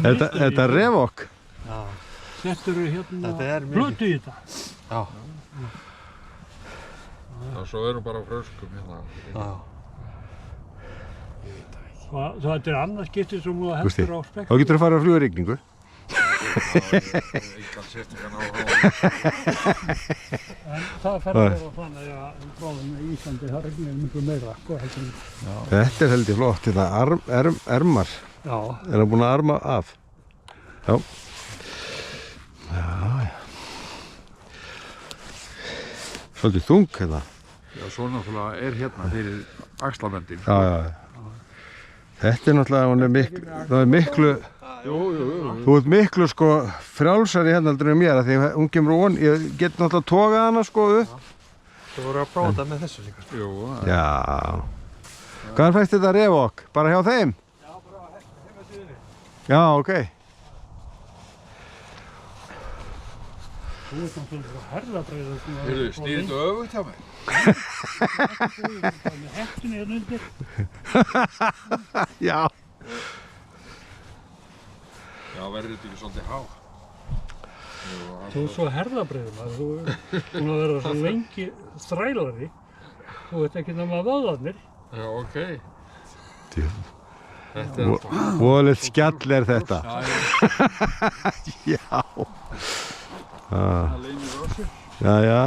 Þetta er revok. Já. Setturðu hérna blötu í þetta? Já. Já, svo erum bara fröskum hérna. Já. Þetta er annað skiptið sem þú hefur á spekk. Þá getur þú farið að fljúga í rigningu. Engan sérstakann áhuga. En það fer að vera þannig að bráðum í Íslandi, það regnir miklu meira, sko, heldur en. Þetta er heldur flott, þetta ermar. Já. Er það búin að arma af? Já. Já. Svolítið þung hérna. Já, svo náttúrulega er hérna fyrir axlamöndin. Já. Þetta er náttúrulega, það er miklu, þú ert miklu sko frjálsari hérna heldur en mér að því hún kemur von, ég get náttúrulega tókað hana sko upp. Þú voru að prófa þetta með þessu líka. Jú. Já. Hvaðan fæst þetta revok? Bara hjá þeim? Já, bara heima síðunni. Já, ok. Þú ert náttúrulega herðabreiður. Heyrðu, snýrðu þetta öfugt hjá mig? Með hettunni hérna undir. Já. Já, verður þetta ekki svolítið há? Þú ert svo herðabreiður, þú ert búin að vera svo lengi þrælari. Þú ert ekki nema vöðvarnir. Já, ok. Þetta er volið skjall er þetta. Já. Það leynir á sig. Já.